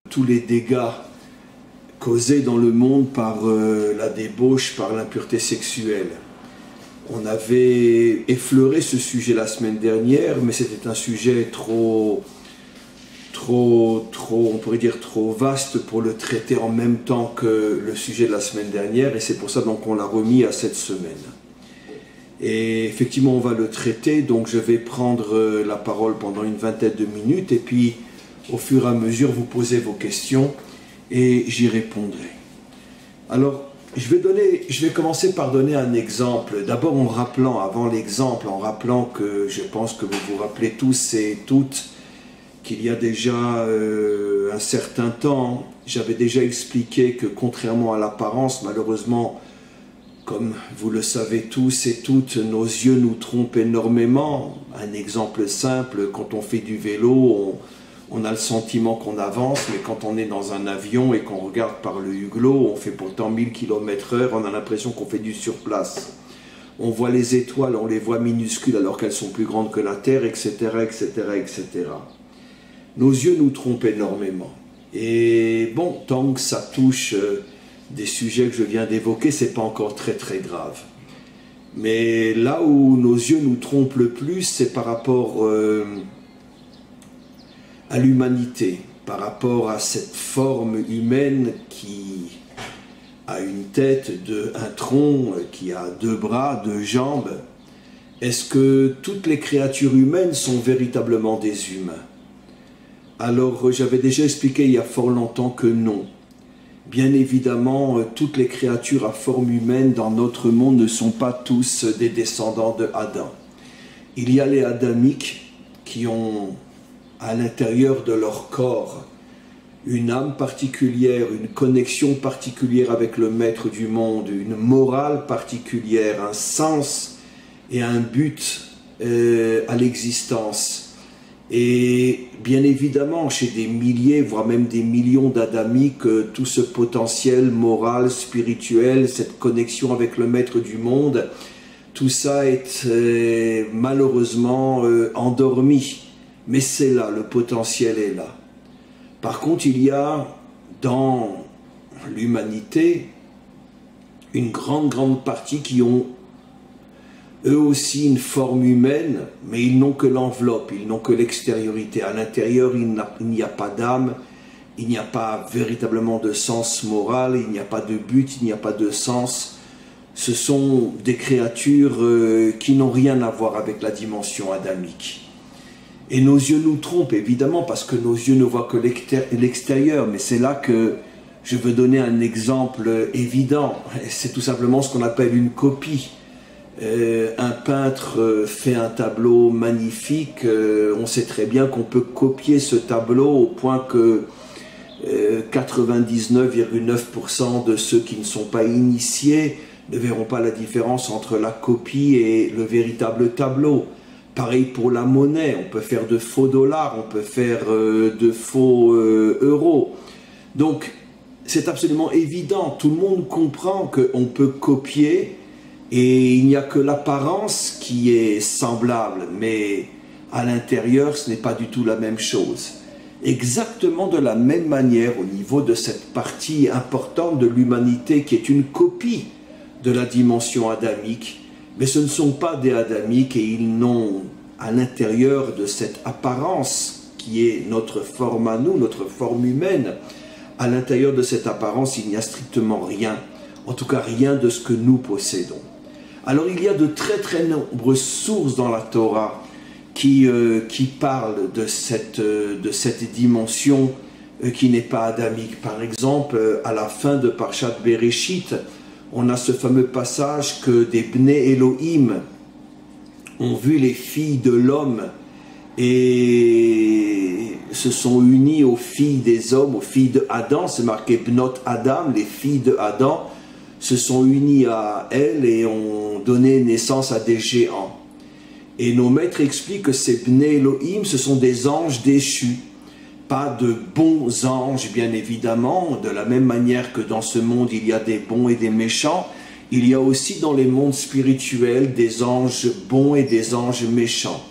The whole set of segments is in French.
Tous les dégâts causés dans le monde par la débauche, par l'impureté sexuelle. On avait effleuré ce sujet la semaine dernière, mais c'était un sujet trop, on pourrait dire trop vaste pour le traiter en même temps que le sujet de la semaine dernière, et c'est pour ça donc qu'on l'a remis à cette semaine. Et effectivement, on va le traiter, donc je vais prendre la parole pendant une vingtaine de minutes, et puis au fur et à mesure, vous posez vos questions, et j'y répondrai. Alors, je vais commencer par donner un exemple. D'abord en rappelant, avant l'exemple, en rappelant que je pense que vous vous rappelez tous et toutes qu'il y a déjà un certain temps, j'avais déjà expliqué que contrairement à l'apparence, malheureusement, comme vous le savez tous et toutes, nos yeux nous trompent énormément. Un exemple simple, quand on fait du vélo, on a le sentiment qu'on avance, mais quand on est dans un avion et qu'on regarde par le hublot, on fait pourtant 1000 km/h, on a l'impression qu'on fait du surplace. On voit les étoiles, on les voit minuscules alors qu'elles sont plus grandes que la Terre, etc., etc., etc. Nos yeux nous trompent énormément. Et bon, tant que ça touche des sujets que je viens d'évoquer, c'est pas encore très très grave. Mais là où nos yeux nous trompent le plus, c'est par rapport à l'humanité, par rapport à cette forme humaine qui a une tête, un tronc, qui a 2 bras, 2 jambes. Est-ce que toutes les créatures humaines sont véritablement des humains? Alors, j'avais déjà expliqué il y a fort longtemps que non. Bien évidemment, toutes les créatures à forme humaine dans notre monde ne sont pas tous des descendants de Adam. Il y a les adamiques qui ont à l'intérieur de leur corps une âme particulière, une connexion particulière avec le maître du monde, une morale particulière, un sens et un but à l'existence. Et bien évidemment, chez des milliers, voire même des millions d'adamiques, tout ce potentiel moral, spirituel, cette connexion avec le maître du monde, tout ça est malheureusement endormi. Mais c'est là, le potentiel est là. Par contre, il y a dans l'humanité une grande partie qui ont eux aussi une forme humaine, mais ils n'ont que l'enveloppe, ils n'ont que l'extériorité. À l'intérieur, il n'y a pas d'âme, il n'y a pas véritablement de sens moral, il n'y a pas de but, il n'y a pas de sens. Ce sont des créatures qui n'ont rien à voir avec la dimension adamique. Et nos yeux nous trompent, évidemment, parce que nos yeux ne voient que l'extérieur. Mais c'est là que je veux donner un exemple évident. C'est tout simplement ce qu'on appelle une copie. Un peintre fait un tableau magnifique. On sait très bien qu'on peut copier ce tableau au point que 99,9% de ceux qui ne sont pas initiés ne verront pas la différence entre la copie et le véritable tableau. Pareil pour la monnaie, on peut faire de faux dollars, on peut faire de faux euros. Donc, c'est absolument évident, tout le monde comprend qu'on peut copier et il n'y a que l'apparence qui est semblable, mais à l'intérieur, ce n'est pas du tout la même chose. Exactement de la même manière au niveau de cette partie importante de l'humanité qui est une copie de la dimension adamique, mais ce ne sont pas des adamiques et ils n'ont à l'intérieur de cette apparence qui est notre forme à nous, notre forme humaine, à l'intérieur de cette apparence il n'y a strictement rien, en tout cas rien de ce que nous possédons. Alors il y a de très nombreuses sources dans la Torah qui parlent de cette dimension qui n'est pas adamique. Par exemple, à la fin de Parshat Bereshit, on a ce fameux passage que des Bnei Elohim ont vu les filles de l'homme et se sont unies aux filles des hommes, aux filles de Adam. C'est marqué Bnot Adam, les filles de Adam se sont unies à elles et ont donné naissance à des géants. Et nos maîtres expliquent que ces Bnei Elohim, ce sont des anges déchus. pas de bons anges, bien évidemment, de la même manière que dans ce monde il y a des bons et des méchants, il y a aussi dans les mondes spirituels des anges bons et des anges méchants.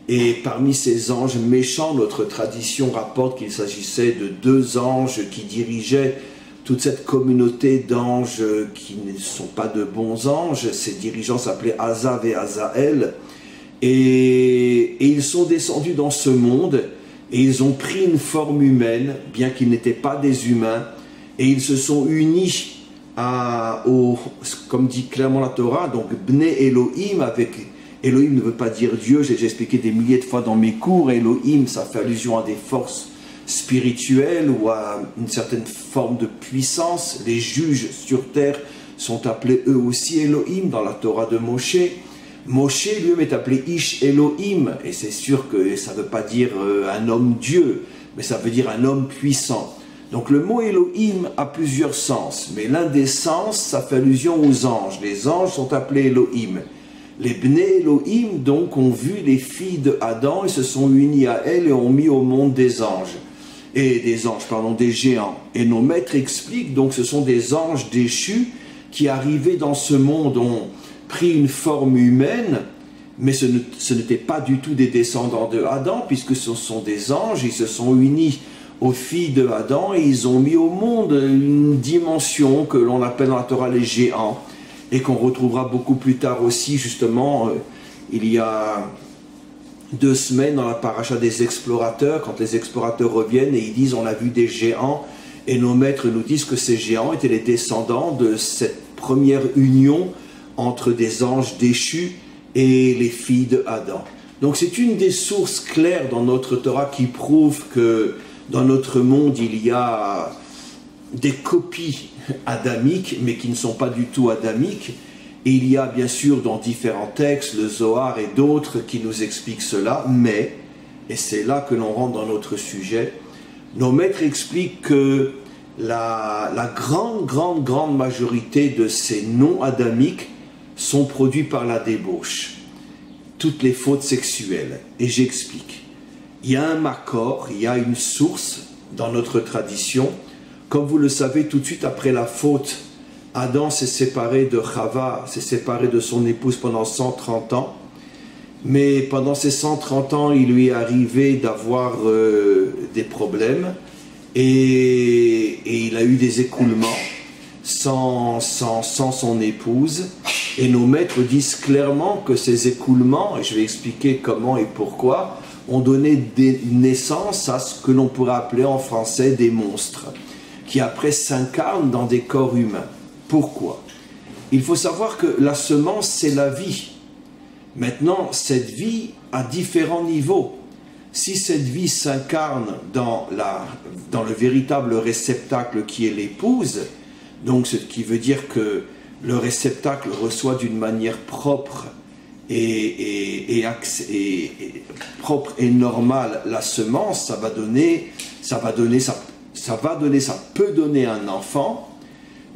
Et parmi ces anges méchants, notre tradition rapporte qu'il s'agissait de 2 anges qui dirigeaient toute cette communauté d'anges qui ne sont pas de bons anges. Ces dirigeants s'appelaient Azav et Azaël. Et ils sont descendus dans ce monde et ils ont pris une forme humaine, bien qu'ils n'étaient pas des humains, et ils se sont unis comme dit clairement la Torah, donc Bnei Elohim, avec Elohim ne veut pas dire Dieu, j'ai expliqué des milliers de fois dans mes cours, Elohim ça fait allusion à des forces spirituelles ou à une certaine forme de puissance. Les juges sur terre sont appelés eux aussi Elohim dans la Torah de Moshe. Moshe lui-même est appelé Ish Elohim, et c'est sûr que ça ne veut pas dire un homme Dieu, mais ça veut dire un homme puissant. Donc le mot Elohim a plusieurs sens, mais l'un des sens, ça fait allusion aux anges. Les anges sont appelés Elohim. Les Bnei Elohim, donc, ont vu les filles de Adam et se sont unis à elles et ont mis au monde des anges. Des géants. Et nos maîtres expliquent, donc ce sont des anges déchus qui arrivés dans ce monde ont pris une forme humaine, mais ce n'étaient pas du tout des descendants de Adam, puisque ce sont des anges, ils se sont unis aux filles de Adam et ils ont mis au monde une dimension que l'on appelle dans la Torah les géants et qu'on retrouvera beaucoup plus tard aussi, justement, il y a 2 semaines dans la paracha des explorateurs, quand les explorateurs reviennent et ils disent on a vu des géants, et nos maîtres nous disent que ces géants étaient les descendants de cette première union entre des anges déchus et les filles de Adam. Donc c'est une des sources claires dans notre Torah qui prouve que dans notre monde, il y a des copies adamiques, mais qui ne sont pas du tout adamiques. Et il y a bien sûr dans différents textes, le Zohar et d'autres qui nous expliquent cela, mais, et c'est là que l'on rentre dans notre sujet, nos maîtres expliquent que la grande majorité de ces non-adamiques sont produits par la débauche. Toutes les fautes sexuelles. Et j'explique. Il y a un makor, il y a une source dans notre tradition. Comme vous le savez, tout de suite après la faute, Adam s'est séparé de Chava, s'est séparé de son épouse pendant 130 ans. Mais pendant ces 130 ans, il lui est arrivé d'avoir des problèmes et il a eu des écoulements sans son épouse. Et nos maîtres disent clairement que ces écoulements, et je vais expliquer comment et pourquoi, ont donné naissance à ce que l'on pourrait appeler en français des monstres, qui après s'incarnent dans des corps humains. Pourquoi? Il faut savoir que la semence, c'est la vie. Maintenant, cette vie a différents niveaux. Si cette vie s'incarne dans le véritable réceptacle qui est l'épouse, donc ce qui veut dire que le réceptacle reçoit d'une manière propre propre et normale la semence, ça peut donner un enfant,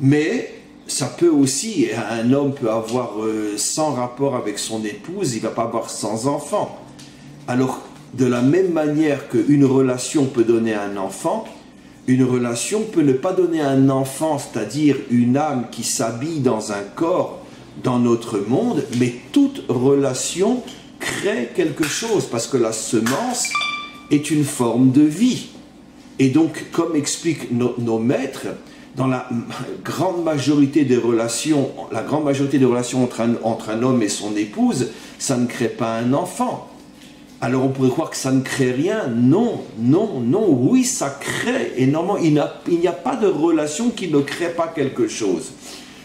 mais ça peut aussi, un homme peut avoir 100 rapports avec son épouse, il ne va pas avoir 100 enfants. Alors, de la même manière qu'une relation peut donner un enfant, une relation peut ne pas donner un enfant, c'est-à-dire une âme qui s'habille dans un corps dans notre monde, mais toute relation crée quelque chose, parce que la semence est une forme de vie. Et donc, comme expliquent nos maîtres, dans la grande majorité des relations, entre un homme et son épouse, ça ne crée pas un enfant. Alors on pourrait croire que ça ne crée rien. Non, oui, ça crée énormément. Il n'y a pas de relation qui ne crée pas quelque chose.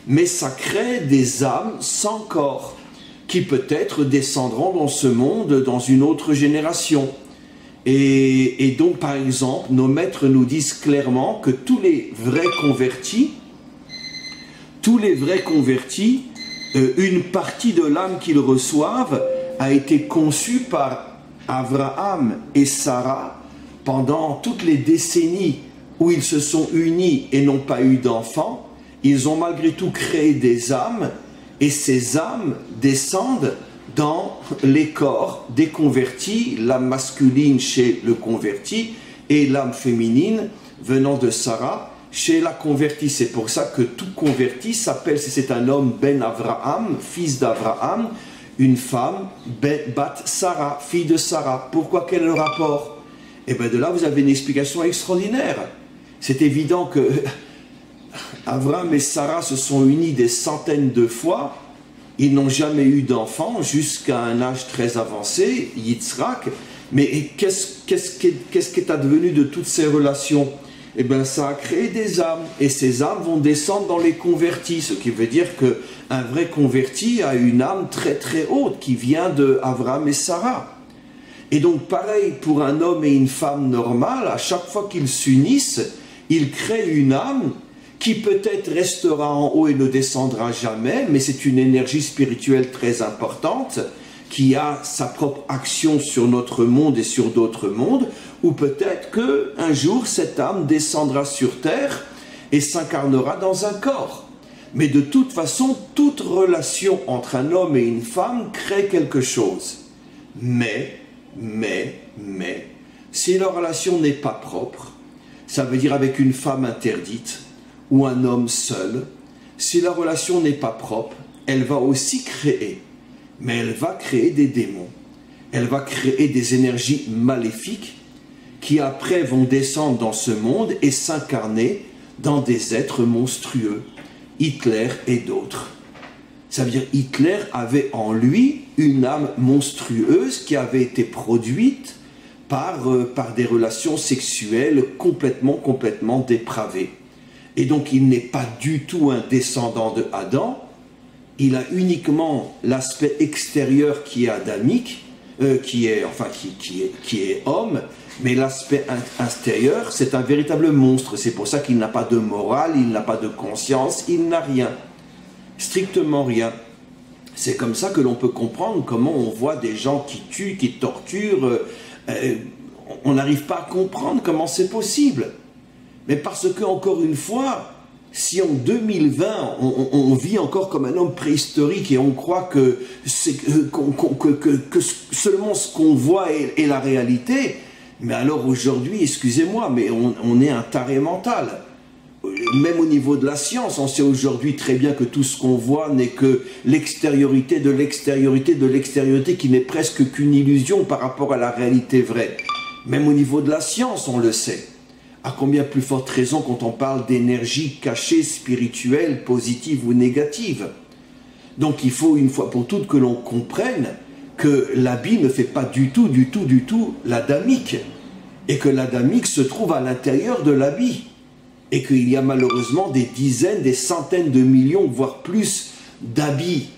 Mais ça crée des âmes sans corps, qui peut-être descendront dans ce monde dans une autre génération. Et donc, par exemple, nos maîtres nous disent clairement que tous les vrais convertis, une partie de l'âme qu'ils reçoivent a été conçue par Abraham et Sarah pendant toutes les décennies où ils se sont unis et n'ont pas eu d'enfants. Ils ont malgré tout créé des âmes, et ces âmes descendent dans les corps des convertis, l'âme masculine chez le converti et l'âme féminine venant de Sarah chez la convertie. C'est pour ça que tout converti s'appelle, si c'est un homme, Ben Avraham, fils d'Abraham, une femme, Bat Sarah, fille de Sarah. Pourquoi? Quel est le rapport? Et bien de là, vous avez une explication extraordinaire. C'est évident que Abraham et Sarah se sont unis des centaines de fois. Ils n'ont jamais eu d'enfants jusqu'à un âge très avancé, Yitzhak. Mais qu'est-ce qui est advenu de toutes ces relations? Eh bien, ça a créé des âmes. Et ces âmes vont descendre dans les convertis. Ce qui veut dire qu'un vrai converti a une âme très très haute qui vient de Abraham et Sarah. Et donc, pareil pour un homme et une femme normale, à chaque fois qu'ils s'unissent, ils créent une âme qui peut-être restera en haut et ne descendra jamais, mais c'est une énergie spirituelle très importante, qui a sa propre action sur notre monde et sur d'autres mondes, ou peut-être qu'un jour, cette âme descendra sur terre et s'incarnera dans un corps. Mais de toute façon, toute relation entre un homme et une femme crée quelque chose. Mais, si la relation n'est pas propre, ça veut dire avec une femme interdite, ou un homme seul, si la relation n'est pas propre, elle va aussi créer, mais elle va créer des démons, elle va créer des énergies maléfiques qui après vont descendre dans ce monde et s'incarner dans des êtres monstrueux, Hitler et d'autres. Ça veut dire Hitler avait en lui une âme monstrueuse qui avait été produite par des relations sexuelles complètement dépravées. Et donc il n'est pas du tout un descendant de Adam, il a uniquement l'aspect extérieur qui est adamique, qui est homme, mais l'aspect intérieur, c'est un véritable monstre. C'est pour ça qu'il n'a pas de morale, il n'a pas de conscience, il n'a rien. Strictement rien. C'est comme ça que l'on peut comprendre comment on voit des gens qui tuent, qui torturent. On n'arrive pas à comprendre comment c'est possible. Mais parce que, encore une fois, si en 2020, on vit encore comme un homme préhistorique et on croit que seulement ce qu'on voit est la réalité, mais alors aujourd'hui, excusez-moi, mais on est un taré mental. Même au niveau de la science, on sait aujourd'hui très bien que tout ce qu'on voit n'est que l'extériorité de l'extériorité de l'extériorité qui n'est presque qu'une illusion par rapport à la réalité vraie. Même au niveau de la science, on le sait. À combien plus forte raison quand on parle d'énergie cachée, spirituelle, positive ou négative. Donc il faut une fois pour toutes que l'on comprenne que l'habit ne fait pas du tout l'adamique. Et que l'adamique se trouve à l'intérieur de l'habit. Et qu'il y a malheureusement des dizaines, des centaines de millions, voire plus d'habits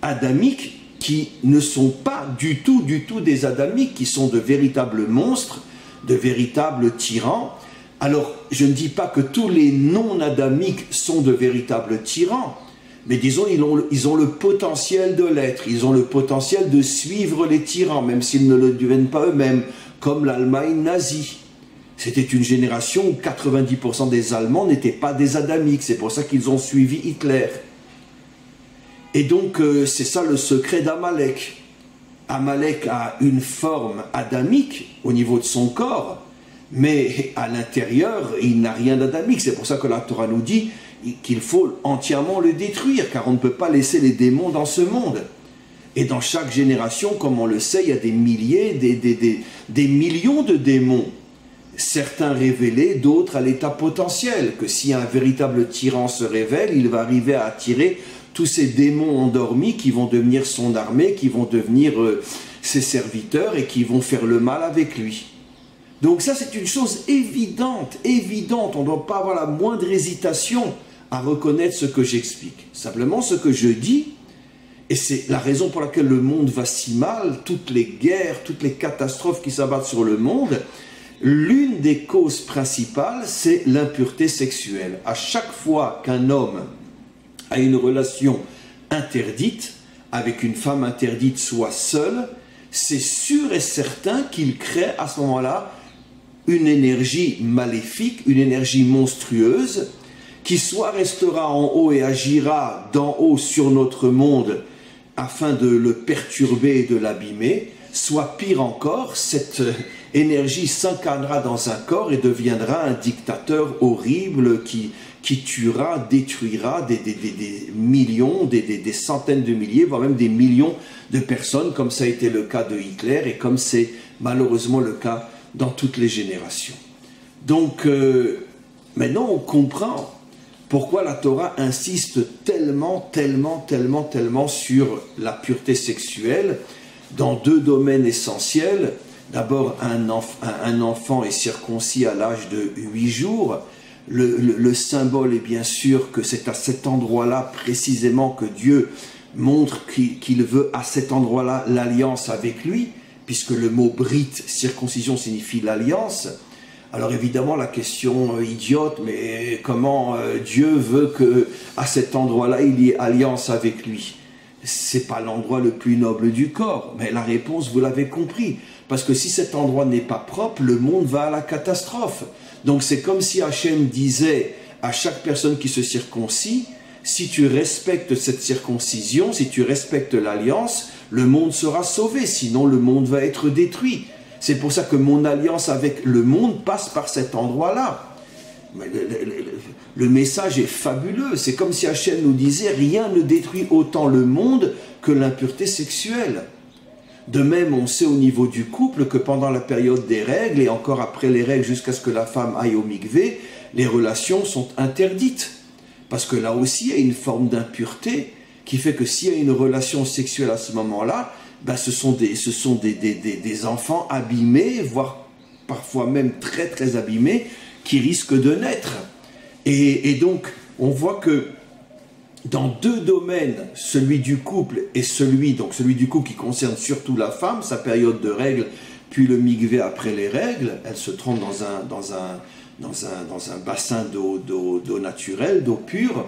adamiques qui ne sont pas du tout des adamiques, qui sont de véritables monstres, de véritables tyrans. Alors, je ne dis pas que tous les non-adamiques sont de véritables tyrans, mais disons, ils ont le potentiel de l'être, ils ont le potentiel de suivre les tyrans, même s'ils ne le deviennent pas eux-mêmes, comme l'Allemagne nazie. C'était une génération où 90% des Allemands n'étaient pas des adamiques, c'est pour ça qu'ils ont suivi Hitler. Et donc, c'est ça le secret d'Amalek. Amalek a une forme adamique au niveau de son corps, mais à l'intérieur, il n'a rien d'adamique. C'est pour ça que la Torah nous dit qu'il faut entièrement le détruire, car on ne peut pas laisser les démons dans ce monde. Et dans chaque génération, comme on le sait, il y a des milliers, des millions de démons. Certains révélés, d'autres à l'état potentiel, que si un véritable tyran se révèle, il va arriver à attirer tous ces démons endormis qui vont devenir son armée, qui vont devenir ses serviteurs et qui vont faire le mal avec lui. Donc ça, c'est une chose évidente. On ne doit pas avoir la moindre hésitation à reconnaître ce que j'explique. Simplement, ce que je dis, et c'est la raison pour laquelle le monde va si mal, toutes les guerres, toutes les catastrophes qui s'abattent sur le monde, l'une des causes principales, c'est l'impureté sexuelle. À chaque fois qu'un homme a une relation interdite, avec une femme interdite, soit seule, c'est sûr et certain qu'il crée à ce moment-là une énergie maléfique, une énergie monstrueuse, qui soit restera en haut et agira d'en haut sur notre monde afin de le perturber et de l'abîmer, soit pire encore, cette énergie s'incarnera dans un corps et deviendra un dictateur horrible qui tuera, détruira des millions, des centaines de milliers, voire même des millions de personnes, comme ça a été le cas de Hitler et comme c'est malheureusement le cas dans toutes les générations. Donc maintenant on comprend pourquoi la Torah insiste tellement sur la pureté sexuelle dans deux domaines essentiels. D'abord, un enfant est circoncis à l'âge de 8 jours. Le symbole est bien sûr que c'est à cet endroit-là précisément que Dieu montre qu'il veut à cet endroit-là l'alliance avec lui, puisque le mot brit, circoncision, signifie l'alliance. Alors évidemment la question idiote, mais comment Dieu veut que à cet endroit-là il y ait alliance avec lui? C'est pas l'endroit le plus noble du corps, mais la réponse vous l'avez compris, parce que si cet endroit n'est pas propre, le monde va à la catastrophe. Donc c'est comme si Hachem disait à chaque personne qui se circoncis, si tu respectes cette circoncision, si tu respectes l'alliance, le monde sera sauvé, sinon le monde va être détruit. C'est pour ça que mon alliance avec le monde passe par cet endroit-là. Le message est fabuleux. C'est comme si Hachem nous disait, rien ne détruit autant le monde que l'impureté sexuelle. De même, on sait au niveau du couple que pendant la période des règles, et encore après les règles jusqu'à ce que la femme aille au mikvé, les relations sont interdites. Parce que là aussi, il y a une forme d'impureté qui fait que s'il y a une relation sexuelle à ce moment-là, ben ce sont des enfants abîmés, voire parfois même très abîmés, qui risquent de naître. Et donc, on voit que dans deux domaines, celui du couple et celui du couple qui concerne surtout la femme, sa période de règles, puis le mikvé après les règles, elle se trompe dans un bassin d'eau naturelle, d'eau pure,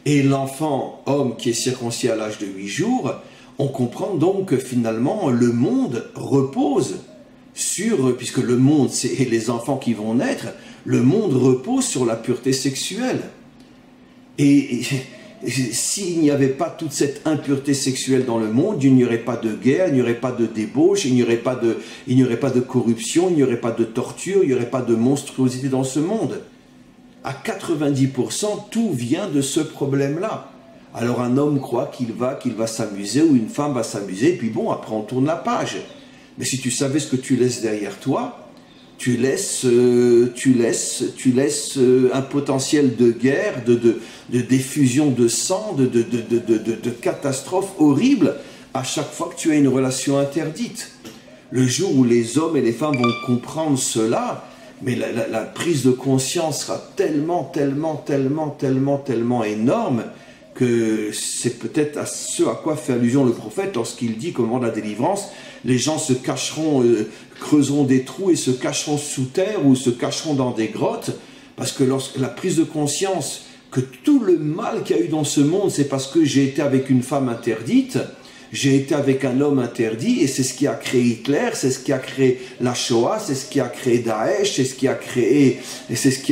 et l'enfant, homme qui est circoncis à l'âge de 8 jours, on comprend donc que finalement le monde repose sur, puisque le monde c'est les enfants qui vont naître, le monde repose sur la pureté sexuelle. Et s'il n'y avait pas toute cette impureté sexuelle dans le monde, il n'y aurait pas de guerre, il n'y aurait pas de débauche, il n'y aurait pas de corruption, il n'y aurait pas de torture, il n'y aurait pas de monstruosité dans ce monde. À 90%, tout vient de ce problème-là. Alors un homme croit qu'il va s'amuser, ou une femme va s'amuser, et puis bon, après on tourne la page. Mais si tu savais ce que tu laisses derrière toi, tu laisses un potentiel de guerre, de diffusion de sang, de catastrophes horribles à chaque fois que tu as une relation interdite. Le jour où les hommes et les femmes vont comprendre cela, mais la prise de conscience sera tellement énorme que c'est peut-être à ce à quoi fait allusion le prophète lorsqu'il dit qu'au moment de la délivrance, les gens se cacheront, creuseront des trous et se cacheront sous terre ou se cacheront dans des grottes, parce que lorsque la prise de conscience que tout le mal qu'il y a eu dans ce monde, c'est parce que j'ai été avec une femme interdite, j'ai été avec un homme interdit, et c'est ce qui a créé Hitler, c'est ce qui a créé la Shoah, c'est ce qui a créé Daesh, c'est ce qui a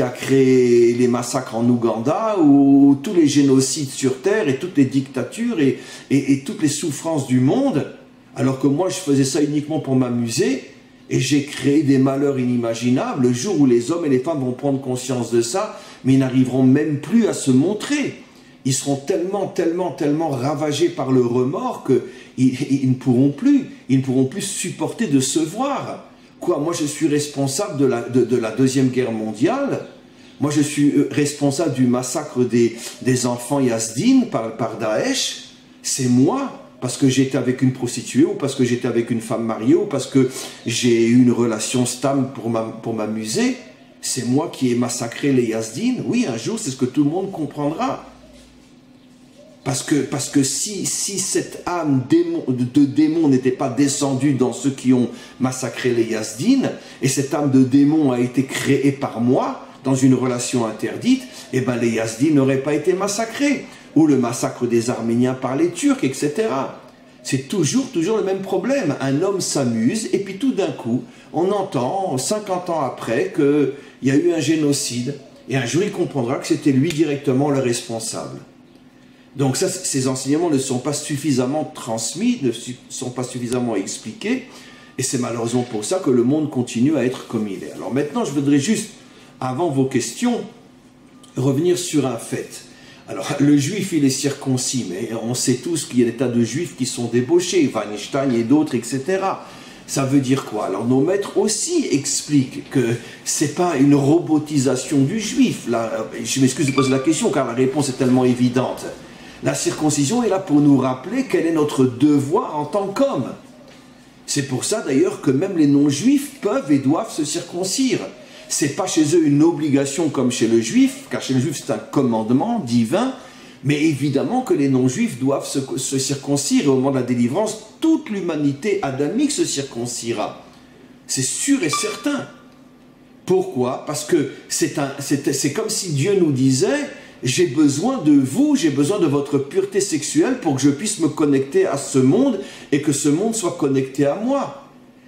créé les massacres en Ouganda, ou tous les génocides sur terre, et toutes les dictatures, et toutes les souffrances du monde, alors que moi je faisais ça uniquement pour m'amuser, et j'ai créé des malheurs inimaginables. Le jour où les hommes et les femmes vont prendre conscience de ça, mais ils n'arriveront même plus à se montrer. Ils seront tellement ravagés par le remords qu'ils ne pourront plus supporter de se voir. Quoi, moi je suis responsable de la Deuxième Guerre mondiale, moi je suis responsable du massacre des enfants Yazdines par Daesh, c'est moi, parce que j'étais avec une prostituée, ou parce que j'étais avec une femme mariée, ou parce que j'ai eu une relation stable pour m'amuser, c'est moi qui ai massacré les Yazdines. Oui, un jour c'est ce que tout le monde comprendra. Parce que si cette âme de démon n'était pas descendue dans ceux qui ont massacré les Yazdines, et cette âme de démon a été créée par moi, dans une relation interdite, eh ben les Yazdines n'auraient pas été massacrés. Ou le massacre des Arméniens par les Turcs, etc. C'est toujours le même problème. Un homme s'amuse, et puis tout d'un coup, on entend, 50 ans après, qu'il y a eu un génocide, et un jour il comprendra que c'était lui directement le responsable. Donc ça, ces enseignements ne sont pas suffisamment transmis, ne sont pas suffisamment expliqués, Et c'est malheureusement pour ça que le monde continue à être comme il est. Alors maintenant, je voudrais juste, avant vos questions, revenir sur un fait. Alors, le juif, il est circoncis, mais on sait tous qu'il y a des tas de juifs qui sont débauchés, Weinstein et d'autres, etc. Ça veut dire quoi? Alors, nos maîtres aussi expliquent que c'est pas une robotisation du juif. Là, je m'excuse de poser la question, car la réponse est tellement évidente. La circoncision est là pour nous rappeler quel est notre devoir en tant qu'homme. C'est pour ça d'ailleurs que même les non-juifs peuvent et doivent se circoncire. C'est pas chez eux une obligation comme chez le juif, car chez le juif c'est un commandement divin, mais évidemment que les non-juifs doivent se circoncire, et au moment de la délivrance, toute l'humanité adamique se circoncira. C'est sûr et certain. Pourquoi? Parce que c'est comme si Dieu nous disait, j'ai besoin de vous, j'ai besoin de votre pureté sexuelle pour que je puisse me connecter à ce monde et que ce monde soit connecté à moi.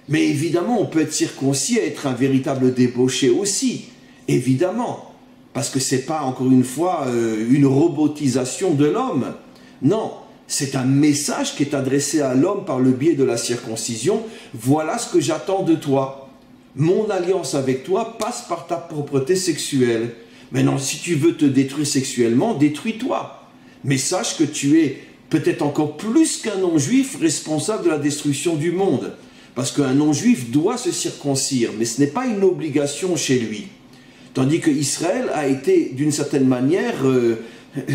Mais évidemment, on peut être circoncis et être un véritable débauché aussi, évidemment, parce que ce n'est pas, encore une fois, une robotisation de l'homme. Non, c'est un message qui est adressé à l'homme par le biais de la circoncision. Voilà ce que j'attends de toi. Mon alliance avec toi passe par ta propreté sexuelle. Maintenant, si tu veux te détruire sexuellement, détruis-toi. Mais sache que tu es peut-être encore plus qu'un non-juif responsable de la destruction du monde. Parce qu'un non-juif doit se circoncire, mais ce n'est pas une obligation chez lui. Tandis qu'Israël a été, d'une certaine manière,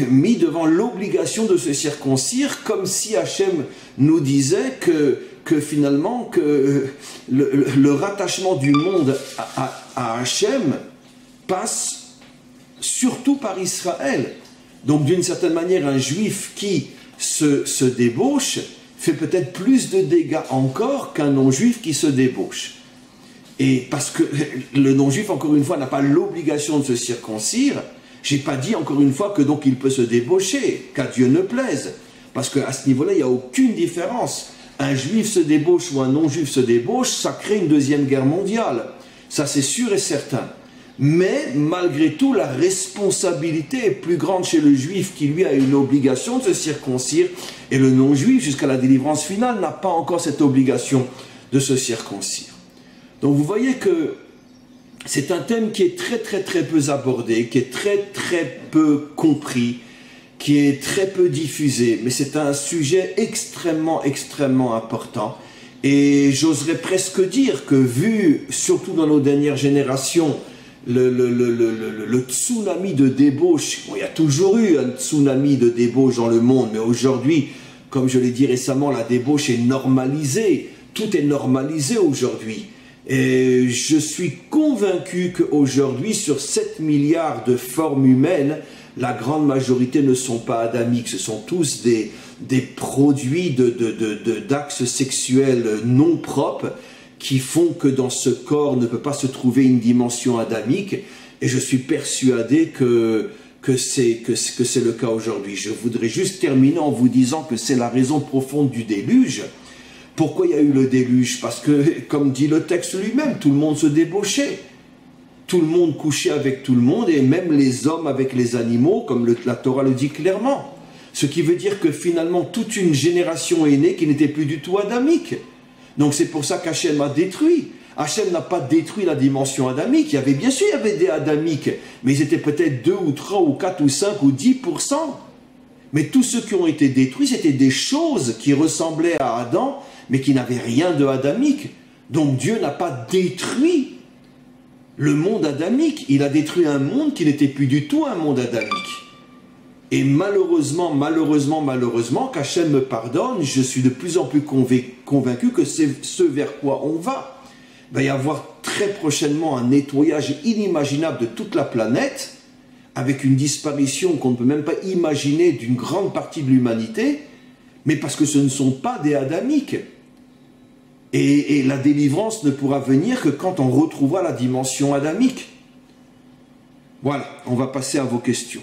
mis devant l'obligation de se circoncire, comme si Hachem nous disait que finalement, que le rattachement du monde à Hachem passe surtout par Israël. Donc, d'une certaine manière, un juif qui se débauche fait peut-être plus de dégâts encore qu'un non-juif qui se débauche. Et parce que le non-juif, encore une fois, n'a pas l'obligation de se circoncire, je n'ai pas dit, encore une fois, que donc il peut se débaucher, qu'à Dieu ne plaise. Parce qu'à ce niveau-là, il n'y a aucune différence. Un juif se débauche ou un non-juif se débauche, ça crée une deuxième guerre mondiale. Ça, c'est sûr et certain. Mais, malgré tout, la responsabilité est plus grande chez le juif qui, lui, a une obligation de se circoncire, et le non-juif, jusqu'à la délivrance finale, n'a pas encore cette obligation de se circoncire. Donc, vous voyez que c'est un thème qui est très, très, très peu abordé, qui est très, très peu compris, qui est très peu diffusé, mais c'est un sujet extrêmement, extrêmement important. Et j'oserais presque dire que, vu, surtout dans nos dernières générations, le tsunami de débauche, bon, il y a toujours eu un tsunami de débauche dans le monde, mais aujourd'hui, comme je l'ai dit récemment, la débauche est normalisée, tout est normalisé aujourd'hui. Et je suis convaincu qu'aujourd'hui, sur 7 milliards de formes humaines, la grande majorité ne sont pas adamiques, ce sont tous des produits d'axes sexuels non propres, qui font que dans ce corps ne peut pas se trouver une dimension adamique, et je suis persuadé que c'est le cas aujourd'hui. Je voudrais juste terminer en vous disant que c'est la raison profonde du déluge. Pourquoi il y a eu le déluge? Parce que, comme dit le texte lui-même, tout le monde se débauchait. Tout le monde couchait avec tout le monde, et même les hommes avec les animaux, comme la Torah le dit clairement. Ce qui veut dire que finalement, toute une génération est née qui n'était plus du tout adamique. Donc c'est pour ça qu'Hachem a détruit. Hachem n'a pas détruit la dimension adamique. Bien sûr, il y avait des adamiques, mais ils étaient peut-être 2 ou 3 ou 4 ou 5 ou 10%. Mais tous ceux qui ont été détruits, c'était des choses qui ressemblaient à Adam, mais qui n'avaient rien de adamique. Donc Dieu n'a pas détruit le monde adamique. Il a détruit un monde qui n'était plus du tout un monde adamique. Et malheureusement, qu'Hachem me pardonne, je suis de plus en plus convaincu que c'est ce vers quoi on va. Il va y avoir très prochainement un nettoyage inimaginable de toute la planète, avec une disparition qu'on ne peut même pas imaginer d'une grande partie de l'humanité, mais parce que ce ne sont pas des adamiques. Et la délivrance ne pourra venir que quand on retrouvera la dimension adamique. Voilà, on va passer à vos questions.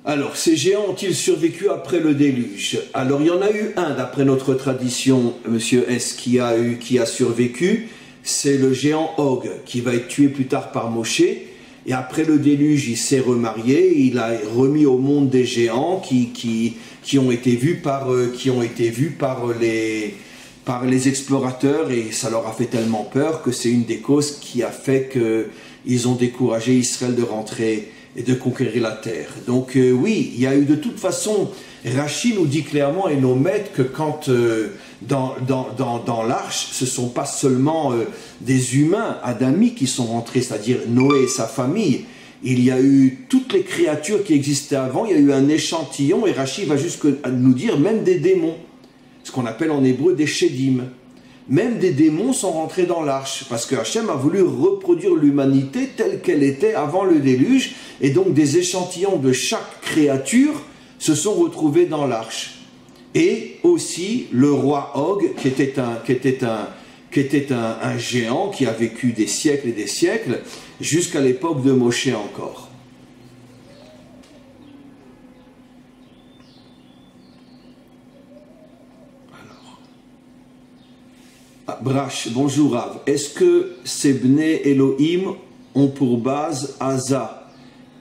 Alors, ces géants ont-ils survécu après le déluge? Alors, il y en a eu un, d'après notre tradition, monsieur S, qui a survécu. c'est le géant Og qui va être tué plus tard par Moshe. Et après le déluge, il s'est remarié, il a remis au monde des géants qui ont été vus par les explorateurs, et ça leur a fait tellement peur que c'est une des causes qui a fait qu'ils ont découragé Israël de rentrer et de conquérir la terre. Donc oui, il y a eu de toute façon, Rachi nous dit clairement, et nos maîtres, que quand dans l'arche, ce ne sont pas seulement des humains adamiques qui sont rentrés, c'est-à-dire Noé et sa famille. Il y a eu toutes les créatures qui existaient avant, il y a eu un échantillon, et Rachi va jusqu'à nous dire même des démons, ce qu'on appelle en hébreu des Shedim. Même des démons sont rentrés dans l'arche, parce que Hachem a voulu reproduire l'humanité telle qu'elle était avant le déluge, et donc des échantillons de chaque créature se sont retrouvés dans l'arche. Et aussi le roi Og, qui était un géant qui a vécu des siècles et des siècles, jusqu'à l'époque de Moshe encore. Brash, bonjour Rav. Est-ce que ces Bnei Elohim ont pour base Asa?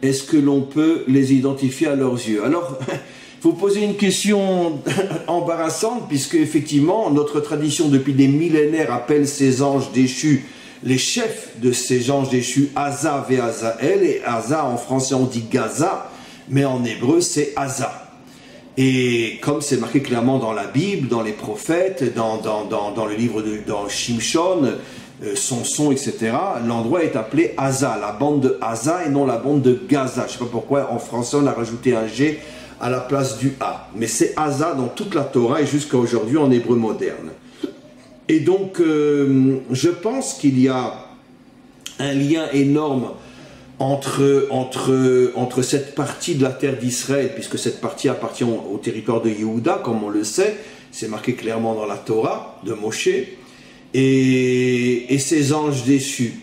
Est-ce que l'on peut les identifier à leurs yeux? Alors, il faut poser une question embarrassante, puisque effectivement, notre tradition depuis des millénaires appelle ces anges déchus, les chefs de ces anges déchus, Asa et Azaël, et Asa en français on dit Gaza, mais en hébreu c'est Asa. Et comme c'est marqué clairement dans la Bible, dans les prophètes, dans le livre dans Shimshon, Samson, etc., l'endroit est appelé Asa, la bande de Asa et non la bande de Gaza. Je ne sais pas pourquoi en français on a rajouté un G à la place du A. Mais c'est Asa dans toute la Torah et jusqu'à aujourd'hui en hébreu moderne. Et donc, je pense qu'il y a un lien énorme entre cette partie de la terre d'Israël, puisque cette partie appartient au territoire de Yehuda, comme on le sait, c'est marqué clairement dans la Torah de Moshe, et ces anges déchus.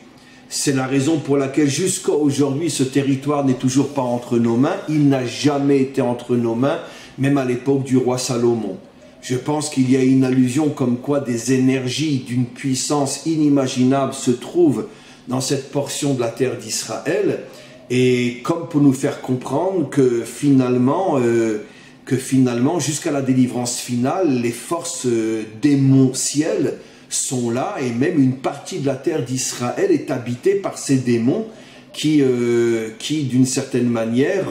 C'est la raison pour laquelle jusqu'à aujourd'hui ce territoire n'est toujours pas entre nos mains. Il n'a jamais été entre nos mains, même à l'époque du roi Salomon. Je pense qu'il y a une allusion comme quoi des énergies d'une puissance inimaginable se trouvent dans cette portion de la terre d'Israël, et comme pour nous faire comprendre que finalement jusqu'à la délivrance finale, les forces démentielles sont là, et même une partie de la terre d'Israël est habitée par ces démons qui d'une certaine manière,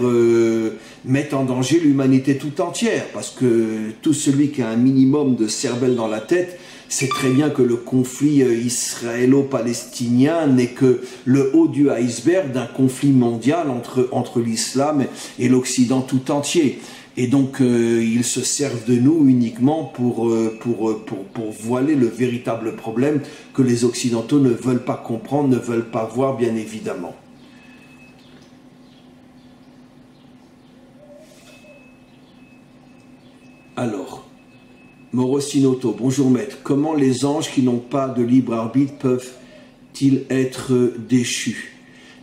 mettent en danger l'humanité tout entière, parce que tout celui qui a un minimum de cervelle dans la tête sait très bien que le conflit israélo-palestinien n'est que le haut du iceberg d'un conflit mondial entre l'islam et l'Occident tout entier. Et donc, ils se servent de nous uniquement pour voiler le véritable problème que les Occidentaux ne veulent pas comprendre, ne veulent pas voir, bien évidemment. Alors, Morosinoto, bonjour maître. Comment les anges qui n'ont pas de libre arbitre peuvent-ils être déchus?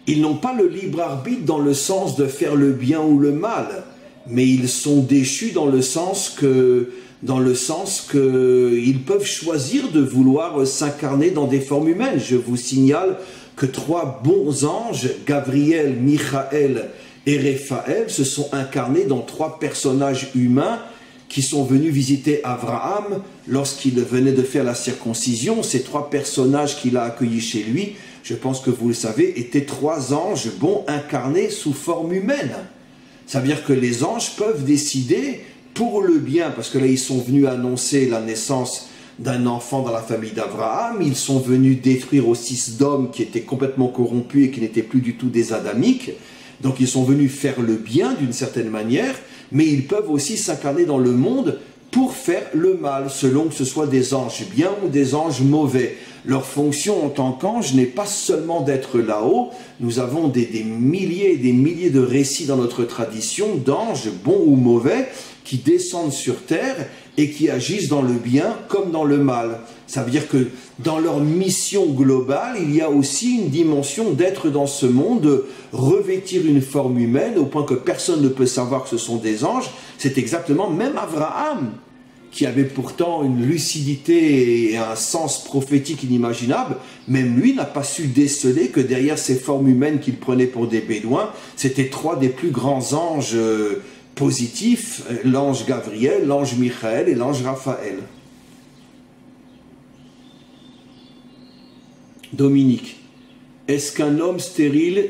Ils n'ont pas le libre arbitre dans le sens de faire le bien ou le mal, mais ils sont déchus dans le sens que ils peuvent choisir de vouloir s'incarner dans des formes humaines. Je vous signale que 3 bons anges, Gabriel, Michaël et Raphaël, se sont incarnés dans 3 personnages humains qui sont venus visiter Abraham lorsqu'il venait de faire la circoncision. Ces 3 personnages qu'il a accueillis chez lui, je pense que vous le savez, étaient 3 anges bons incarnés sous forme humaine. Ça veut dire que les anges peuvent décider pour le bien, parce que là ils sont venus annoncer la naissance d'un enfant dans la famille d'Abraham, ils sont venus détruire aussi Sodome qui était complètement corrompu et qui n'était plus du tout des Adamiques, donc ils sont venus faire le bien d'une certaine manière, mais ils peuvent aussi s'incarner dans le monde pour faire le mal, selon que ce soit des anges bien ou des anges mauvais. Leur fonction en tant qu'ange n'est pas seulement d'être là-haut. Nous avons des milliers et des milliers de récits dans notre tradition d'anges, bons ou mauvais, qui descendent sur terre et qui agissent dans le bien comme dans le mal. Ça veut dire que dans leur mission globale, il y a aussi une dimension d'être dans ce monde, de revêtir une forme humaine, au point que personne ne peut savoir que ce sont des anges. C'est exactement, même Abraham, qui avait pourtant une lucidité et un sens prophétique inimaginable, même lui n'a pas su déceler que derrière ces formes humaines qu'il prenait pour des bédouins, c'étaient trois des plus grands anges positifs, l'ange Gabriel, l'ange Michael et l'ange Raphaël. Dominique, est-ce qu'un homme stérile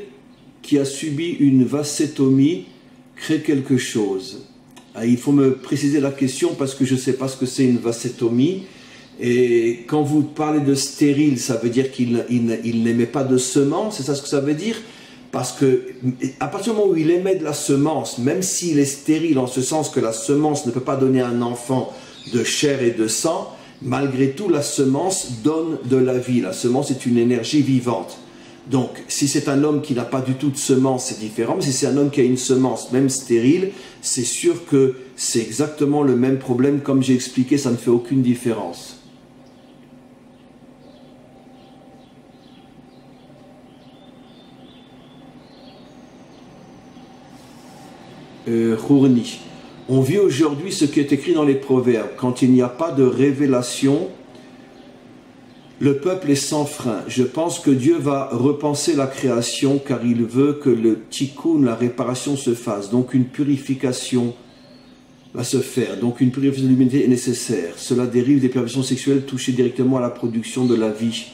qui a subi une vasectomie crée quelque chose? Il faut me préciser la question parce que je ne sais pas ce que c'est une vasectomie. Et quand vous parlez de stérile, ça veut dire qu'il n'émet pas de semence, c'est ça ce que ça veut dire? Parce que à partir du moment où il émet de la semence, même s'il est stérile en ce sens que la semence ne peut pas donner un enfant de chair et de sang, malgré tout la semence donne de la vie. La semence est une énergie vivante. Donc, si c'est un homme qui n'a pas du tout de semence, c'est différent. Mais si c'est un homme qui a une semence, même stérile, c'est sûr que c'est exactement le même problème. Comme j'ai expliqué, ça ne fait aucune différence. Khourni. On vit aujourd'hui ce qui est écrit dans les proverbes. Quand il n'y a pas de révélation, le peuple est sans frein. Je pense que Dieu va repenser la création car il veut que le tikkun, la réparation se fasse. Donc une purification va se faire. Donc une purification de l'humanité est nécessaire. Cela dérive des perversions sexuelles touchées directement à la production de la vie,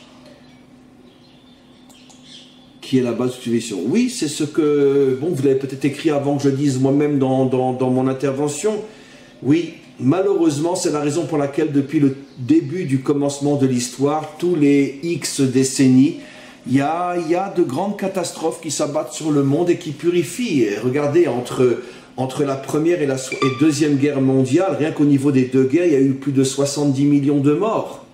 qui est la base de l'utilisation. Oui, c'est ce que... Bon, vous l'avez peut-être écrit avant que je le dise moi-même dans mon intervention. Oui. Malheureusement, c'est la raison pour laquelle depuis le début du commencement de l'histoire, tous les X décennies, il y a de grandes catastrophes qui s'abattent sur le monde et qui purifient. Et regardez, entre la première et deuxième guerre mondiale, rien qu'au niveau des deux guerres, il y a eu plus de 70 millions de morts.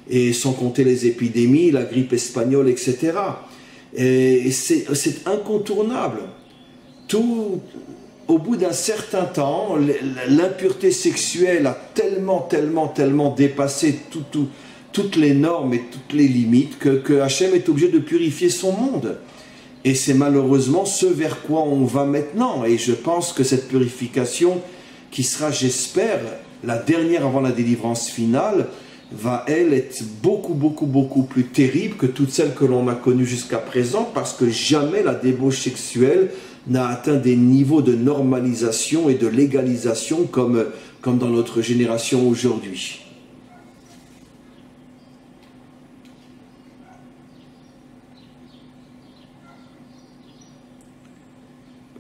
Et sans compter les épidémies, la grippe espagnole, etc. Et c'est incontournable. Au bout d'un certain temps, l'impureté sexuelle a tellement dépassé toutes les normes et toutes les limites que Hachem est obligé de purifier son monde. Et c'est malheureusement ce vers quoi on va maintenant. Et je pense que cette purification, qui sera, j'espère, la dernière avant la délivrance finale, va, elle, être beaucoup plus terrible que toutes celles que l'on a connues jusqu'à présent, parce que jamais la débauche sexuelle n'a atteint des niveaux de normalisation et de légalisation comme dans notre génération aujourd'hui.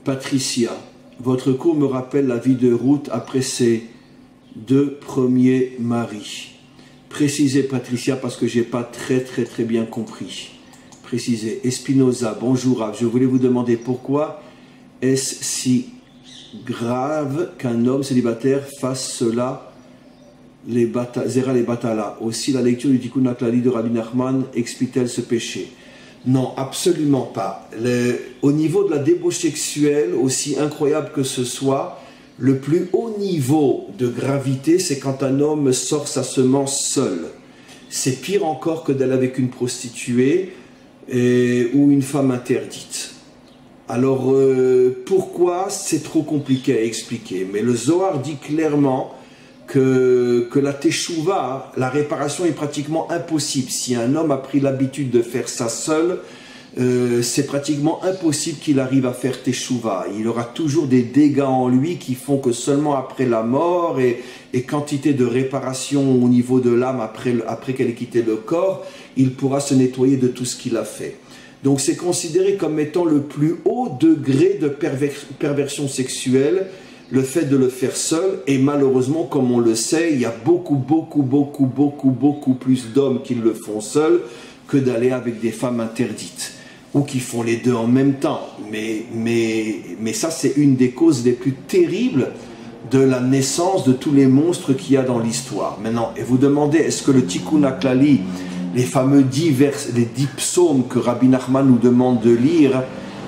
Patricia, votre cours me rappelle la vie de Ruth après ses deux premiers maris. Précisez, Patricia, parce que je n'ai pas très bien compris. Précisez. Espinoza, bonjour Rav, je voulais vous demander pourquoi est-ce si grave qu'un homme célibataire fasse cela, Zera les Batala. Aussi, la lecture du Tikkun HaKlali de Rabbi Nachman explique-t-elle ce péché? Non, absolument pas. Au niveau de la débauche sexuelle, aussi incroyable que ce soit, le plus haut niveau de gravité, c'est quand un homme sort sa semence seul. C'est pire encore que d'aller avec une prostituée ou une femme interdite. Alors, pourquoi? C'est trop compliqué à expliquer. Mais le Zohar dit clairement que la teshuva, la réparation est pratiquement impossible. Si un homme a pris l'habitude de faire ça seul, c'est pratiquement impossible qu'il arrive à faire teshuva. Il aura toujours des dégâts en lui qui font que seulement après la mort et quantité de réparation au niveau de l'âme après qu'elle ait quitté le corps, il pourra se nettoyer de tout ce qu'il a fait. Donc c'est considéré comme étant le plus haut degré de perversion sexuelle, le fait de le faire seul, et malheureusement, comme on le sait, il y a beaucoup plus d'hommes qui le font seuls que d'aller avec des femmes interdites, ou qui font les deux en même temps. Mais ça, c'est une des causes les plus terribles de la naissance de tous les monstres qu'il y a dans l'histoire. Maintenant, et vous demandez, est-ce que le Tikkun HaKlali, les fameux 10 psaumes que Rabbi Nachman nous demande de lire,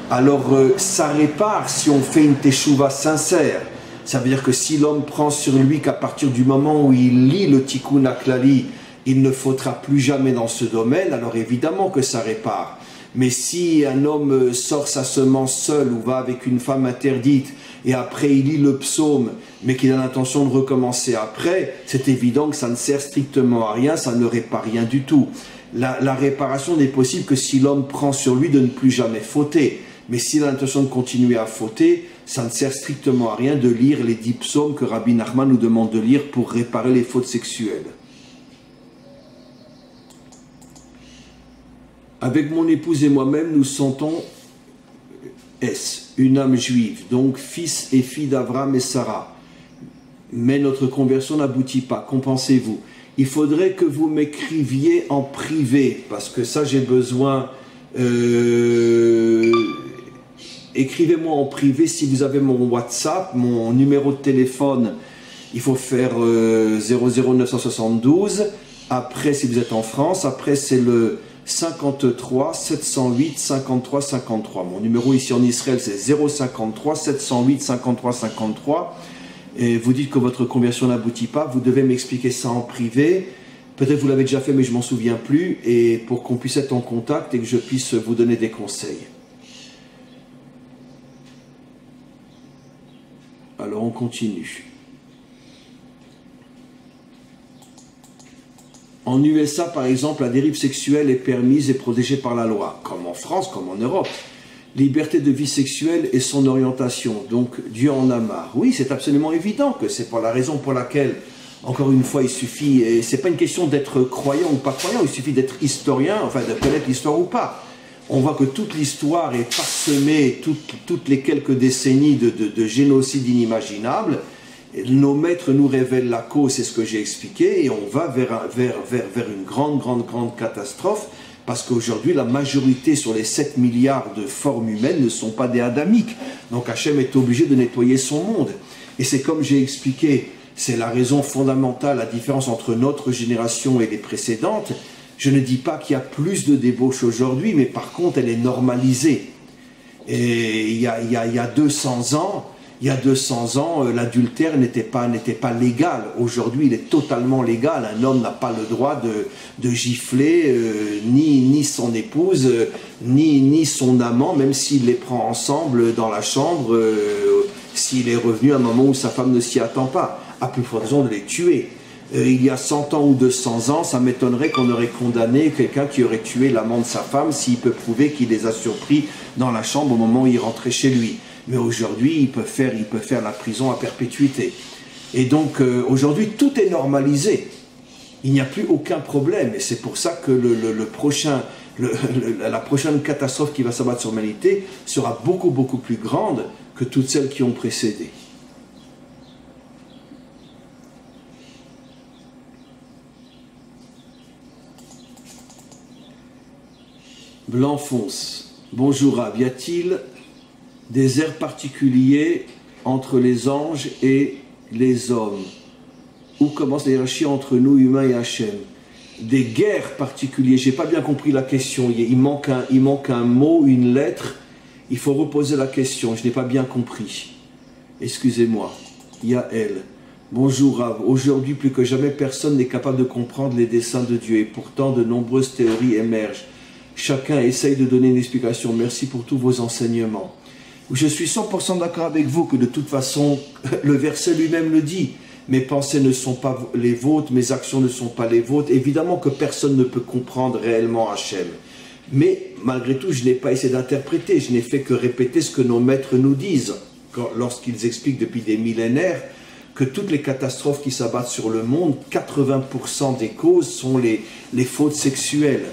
alors ça répare si on fait une teshuva sincère. Ça veut dire que si l'homme prend sur lui qu'à partir du moment où il lit le Tikkun HaKlali, il ne faudra plus jamais dans ce domaine, alors évidemment que ça répare. Mais si un homme sort sa semence seul ou va avec une femme interdite et après il lit le psaume, mais qu'il a l'intention de recommencer après, c'est évident que ça ne sert strictement à rien, ça ne répare rien du tout. La réparation n'est possible que si l'homme prend sur lui de ne plus jamais fauter. Mais s'il a l'intention de continuer à fauter, ça ne sert strictement à rien de lire les 10 psaumes que Rabbi Nachman nous demande de lire pour réparer les fautes sexuelles. Avec mon épouse et moi-même, nous sentons une âme juive, donc fils et fille d'Abraham et Sarah. Mais notre conversion n'aboutit pas. Qu'en pensez-vous? Il faudrait que vous m'écriviez en privé, parce que ça j'ai besoin... Écrivez-moi en privé si vous avez mon WhatsApp, mon numéro de téléphone. Il faut faire 00972. Après, si vous êtes en France, après c'est le 53 708 53 53. Mon numéro ici en Israël, c'est 053 708 53 53. Et vous dites que votre conversion n'aboutit pas, vous devez m'expliquer ça en privé. Peut-être vous l'avez déjà fait, mais je ne m'en souviens plus. Et pour qu'on puisse être en contact et que je puisse vous donner des conseils. Alors on continue. En USA, par exemple, la dérive sexuelle est permise et protégée par la loi, comme en France, comme en Europe. Liberté de vie sexuelle et son orientation, donc Dieu en a marre. Oui, c'est absolument évident que c'est pour la raison pour laquelle, encore une fois, il suffit, et c'est pas une question d'être croyant ou pas croyant, il suffit d'être historien, enfin de connaître l'histoire ou pas. On voit que toute l'histoire est parsemée, toutes les quelques décennies de génocides inimaginables. Nos maîtres nous révèlent la cause, c'est ce que j'ai expliqué, et on va vers une grande catastrophe, parce qu'aujourd'hui, la majorité sur les 7 milliards de formes humaines ne sont pas des adamiques. Donc Hachem est obligé de nettoyer son monde. Et c'est comme j'ai expliqué, c'est la raison fondamentale, la différence entre notre génération et les précédentes. Je ne dis pas qu'il y a plus de débauche aujourd'hui, mais par contre, elle est normalisée. Et il y a 200 ans, l'adultère n'était pas légal. Aujourd'hui, il est totalement légal. Un homme n'a pas le droit de gifler ni son épouse, ni son amant, même s'il les prend ensemble dans la chambre, s'il est revenu à un moment où sa femme ne s'y attend pas. À plus forte raison de les tuer. Il y a 100 ans ou 200 ans, ça m'étonnerait qu'on aurait condamné quelqu'un qui aurait tué l'amant de sa femme s'il peut prouver qu'il les a surpris dans la chambre au moment où il rentrait chez lui. Mais aujourd'hui, il peut faire la prison à perpétuité. Et donc, aujourd'hui, tout est normalisé. Il n'y a plus aucun problème. Et c'est pour ça que la prochaine catastrophe qui va s'abattre sur l'humanité sera beaucoup plus grande que toutes celles qui ont précédé. Blanc fonce. Bonjour Rav, y a-t-il des airs particuliers entre les anges et les hommes? Où commence la hiérarchie entre nous, humains, et Hachem? Des guerres particulières, j'ai pas bien compris la question, il manque un mot, une lettre, il faut reposer la question, je n'ai pas bien compris. Excusez-moi. Yael. Bonjour Rav, aujourd'hui plus que jamais personne n'est capable de comprendre les desseins de Dieu et pourtant de nombreuses théories émergent. Chacun essaye de donner une explication. Merci pour tous vos enseignements. Je suis 100% d'accord avec vous que de toute façon, le verset lui-même le dit. Mes pensées ne sont pas les vôtres, mes actions ne sont pas les vôtres. Évidemment que personne ne peut comprendre réellement Hachem. Mais malgré tout, je n'ai pas essayé d'interpréter. Je n'ai fait que répéter ce que nos maîtres nous disent lorsqu'ils expliquent depuis des millénaires que toutes les catastrophes qui s'abattent sur le monde, 80% des causes sont les fautes sexuelles.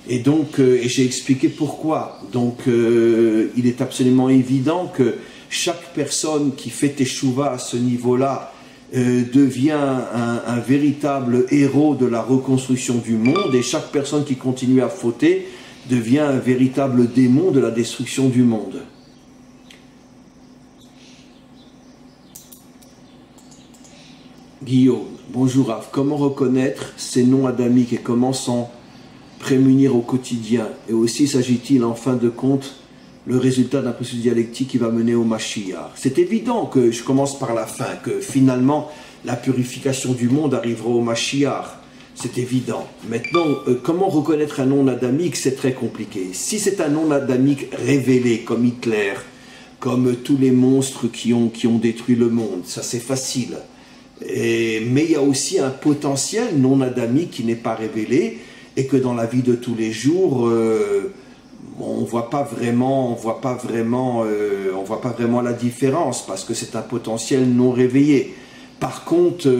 Et donc, j'ai expliqué pourquoi. Donc, il est absolument évident que chaque personne qui fait teshuva à ce niveau-là devient un véritable héros de la reconstruction du monde, et chaque personne qui continue à fauter devient un véritable démon de la destruction du monde. Guillaume, bonjour Rav, comment reconnaître ces noms adamiques et comment s'en prémunir au quotidien? Et aussi s'agit-il en fin de compte le résultat d'un processus dialectique qui va mener au Mashiach? C'est évident que je commence par la fin, que finalement la purification du monde arrivera au Mashiach. c'est évident. Maintenant, comment reconnaître un non-adamique, c'est très compliqué. Si c'est un non-adamique révélé, comme Hitler, comme tous les monstres qui ont détruit le monde, ça c'est facile. Mais il y a aussi un potentiel non-adamique qui n'est pas révélé, et que dans la vie de tous les jours, on voit pas vraiment la différence, parce que c'est un potentiel non réveillé. Par contre,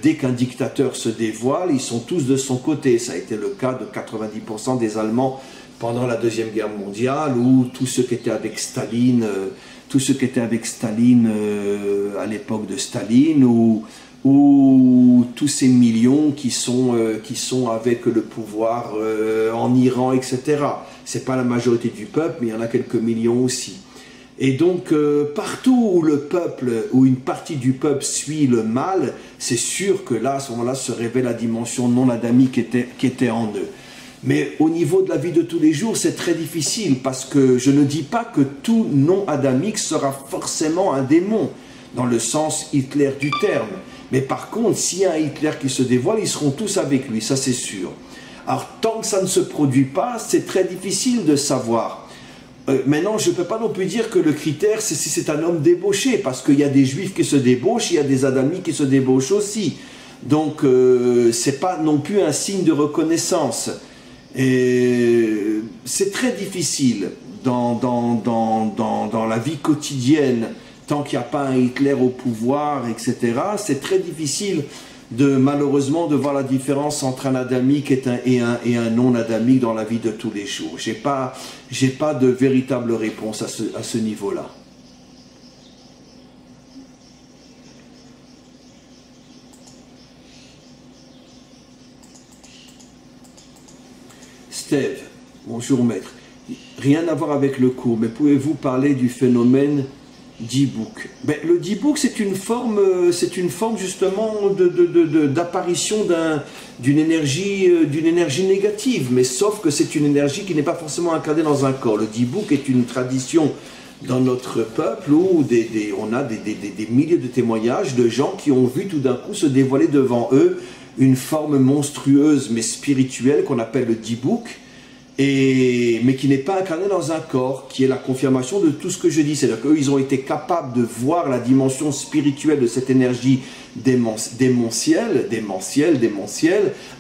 dès qu'un dictateur se dévoile, ils sont tous de son côté. Ça a été le cas de 90% des Allemands pendant la Deuxième Guerre mondiale, ou tous ceux qui étaient avec Staline, à l'époque de Staline, ou tous ces millions qui sont avec le pouvoir en Iran, etc. C'est pas la majorité du peuple, mais il y en a quelques millions aussi. Et donc, partout où le peuple, ou une partie du peuple suit le mal, c'est sûr que là, à ce moment-là, se révèle la dimension non-adamique qui était en eux. Mais au niveau de la vie de tous les jours, c'est très difficile, parce que je ne dis pas que tout non-adamique sera forcément un démon, dans le sens Hitler du terme. Mais par contre, s'il y a un Hitler qui se dévoile, ils seront tous avec lui, ça c'est sûr. Alors, tant que ça ne se produit pas, c'est très difficile de savoir. Maintenant, je ne peux pas non plus dire que le critère, c'est si c'est un homme débauché, parce qu'il y a des juifs qui se débauchent, il y a des adamiques qui se débauchent aussi. Donc, ce n'est pas non plus un signe de reconnaissance. C'est très difficile dans la vie quotidienne, tant qu'il n'y a pas un Hitler au pouvoir, etc. C'est très difficile malheureusement de voir la différence entre un adamique et un non-adamique dans la vie de tous les jours. J'ai pas de véritable réponse à ce niveau-là. Steve, bonjour maître. Rien à voir avec le cours, mais pouvez-vous parler du phénomène d'e-book? Le d'e-book, c'est une forme justement d'apparition d'une énergie négative, mais sauf que c'est une énergie qui n'est pas forcément incarnée dans un corps. Le d'e-book est une tradition dans notre peuple où on a des milliers de témoignages de gens qui ont vu tout d'un coup se dévoiler devant eux une forme monstrueuse mais spirituelle qu'on appelle le d'e-book, mais qui n'est pas incarné dans un corps, qui est la confirmation de tout ce que je dis. C'est-à-dire qu'eux, ils ont été capables de voir la dimension spirituelle de cette énergie démentielle,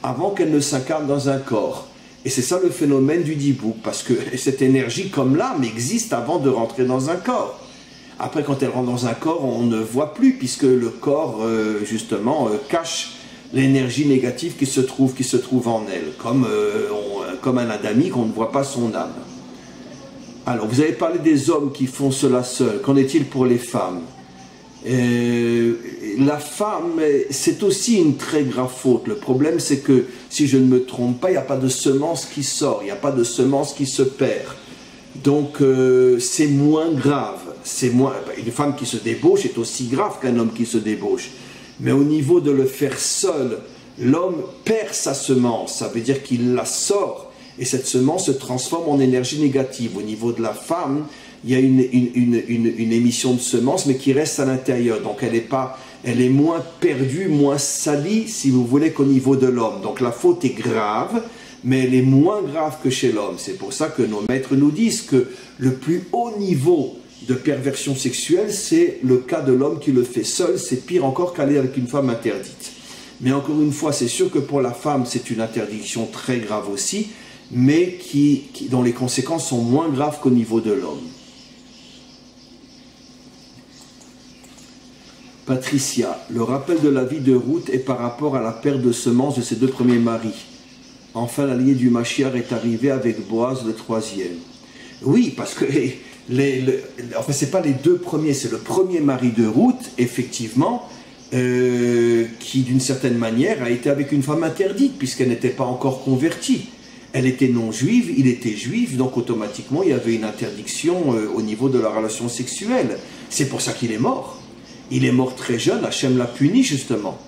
avant qu'elle ne s'incarne dans un corps. Et c'est ça le phénomène du d'e-book, parce que cette énergie, comme l'âme, existe avant de rentrer dans un corps. Après, quand elle rentre dans un corps, on ne voit plus, puisque le corps, justement, cache l'énergie négative qui se trouve en elle, comme un adamique, on ne voit pas son âme. Alors, vous avez parlé des hommes qui font cela seuls. Qu'en est-il pour les femmes? La femme, c'est aussi une très grave faute. Le problème, c'est que, si je ne me trompe pas, il n'y a pas de semence qui sort, il n'y a pas de semence qui se perd. Donc, c'est moins grave. Une femme qui se débauche est aussi grave qu'un homme qui se débauche. Mais au niveau de le faire seul, l'homme perd sa semence, ça veut dire qu'il la sort, et cette semence se transforme en énergie négative. Au niveau de la femme, il y a une émission de semence, mais qui reste à l'intérieur, donc elle est moins perdue, moins salie, si vous voulez, qu'au niveau de l'homme. Donc la faute est grave, mais elle est moins grave que chez l'homme. C'est pour ça que nos maîtres nous disent que le plus haut niveau de perversion sexuelle, c'est le cas de l'homme qui le fait seul, c'est pire encore qu'aller avec une femme interdite. Mais encore une fois, c'est sûr que pour la femme, c'est une interdiction très grave aussi, mais dont les conséquences sont moins graves qu'au niveau de l'homme. Patricia, le rappel de la vie de Ruth est par rapport à la perte de semences de ses deux premiers maris. Enfin, la lignée du Mashiach est arrivée avec Boaz le troisième. Oui, parce que enfin, ce n'est pas les deux premiers, c'est le premier mari de Ruth, effectivement, qui d'une certaine manière a été avec une femme interdite, puisqu'elle n'était pas encore convertie. Elle était non juive, il était juif, donc automatiquement il y avait une interdiction au niveau de la relation sexuelle. C'est pour ça qu'il est mort. Il est mort très jeune, Hachem l'a puni justement.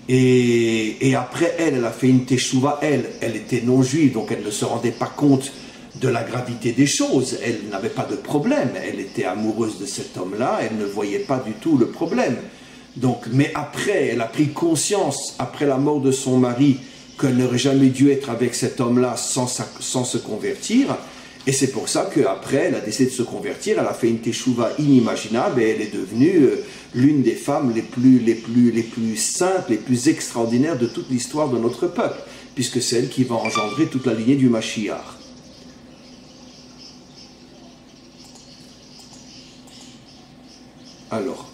Et après elle a fait une teshuva, elle était non juive, donc elle ne se rendait pas compte de la gravité des choses. Elle n'avait pas de problème, elle était amoureuse de cet homme-là, elle ne voyait pas du tout le problème. Donc, mais après, elle a pris conscience, après la mort de son mari, qu'elle n'aurait jamais dû être avec cet homme-là sans se convertir. Et c'est pour ça qu'après, elle a décidé de se convertir, elle a fait une teshuva inimaginable et elle est devenue l'une des femmes les plus saintes, les plus extraordinaires de toute l'histoire de notre peuple, puisque c'est elle qui va engendrer toute la lignée du Mashiach. Alors,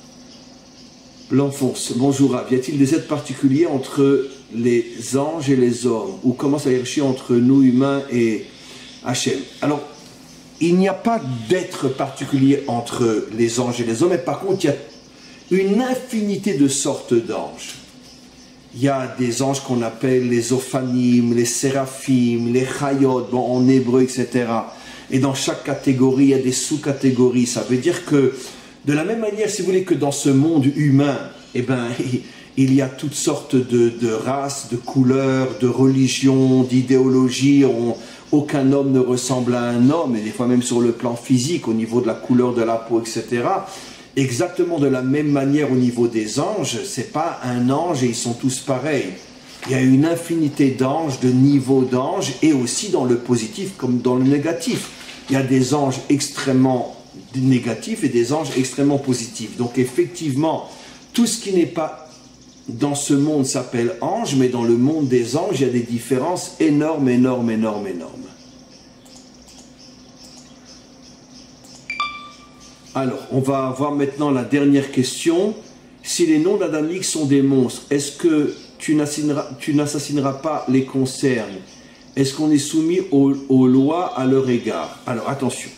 l'enfonce. Bonjour Rav, y a-t-il des êtres particuliers entre les anges et les hommes, ou comment ça hiérarchie entre nous humains et Hachem? Alors, il n'y a pas d'être particulier entre les anges et les hommes, mais par contre, il y a une infinité de sortes d'anges. Il y a des anges qu'on appelle les ophanim, les séraphim, les chayot, bon, en hébreu, etc. Et dans chaque catégorie, il y a des sous-catégories. Ça veut dire que, de la même manière, si vous voulez, que dans ce monde humain, eh ben, il y a toutes sortes de races, de couleurs, de religions, d'idéologies. Aucun homme ne ressemble à un homme, et des fois même sur le plan physique, au niveau de la couleur de la peau, etc. Exactement de la même manière au niveau des anges, c'est pas un ange et ils sont tous pareils. Il y a une infinité d'anges, de niveaux d'anges, et aussi dans le positif comme dans le négatif. Il y a des anges extrêmement négatifs et des anges extrêmement positifs. Donc effectivement, tout ce qui n'est pas dans ce monde s'appelle ange, mais dans le monde des anges, il y a des différences énormes, énormes, énormes, énormes. Alors, on va voir maintenant la dernière question. Si les noms d'Adamiques sont des monstres, est-ce que tu n'assassineras pas les concernes? Est-ce qu'on est soumis aux lois à leur égard? Alors, attention.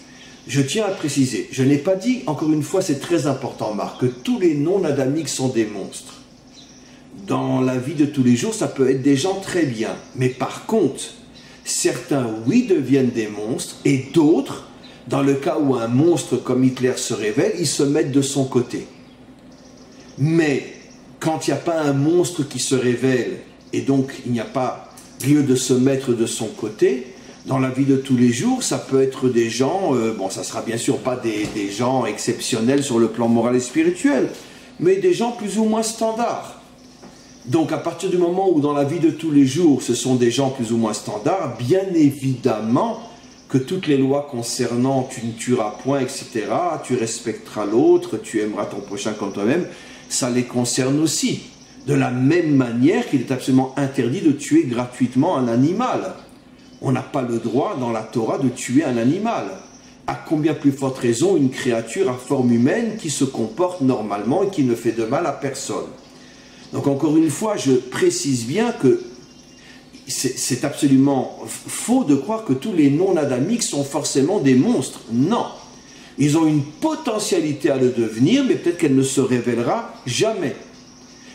Je tiens à préciser, je n'ai pas dit, encore une fois, c'est très important, Marc, que tous les noms d'Adamiques sont des monstres. Dans la vie de tous les jours, ça peut être des gens très bien. Mais par contre, certains, oui, deviennent des monstres, et d'autres, dans le cas où un monstre comme Hitler se révèle, ils se mettent de son côté. Mais quand il n'y a pas un monstre qui se révèle, et donc il n'y a pas lieu de se mettre de son côté, dans la vie de tous les jours, ça peut être des gens, bon, ça sera bien sûr pas des gens exceptionnels sur le plan moral et spirituel, mais des gens plus ou moins standards. Donc à partir du moment où dans la vie de tous les jours, ce sont des gens plus ou moins standards, bien évidemment que toutes les lois concernant tu ne tueras point, etc., tu respecteras l'autre, tu aimeras ton prochain comme toi-même, ça les concerne aussi. De la même manière qu'il est absolument interdit de tuer gratuitement un animal. On n'a pas le droit dans la Torah de tuer un animal. À combien plus forte raison une créature à forme humaine qui se comporte normalement et qui ne fait de mal à personne. Donc encore une fois, je précise bien que c'est absolument faux de croire que tous les non-adamiques sont forcément des monstres. Non. Ils ont une potentialité à le devenir, mais peut-être qu'elle ne se révélera jamais.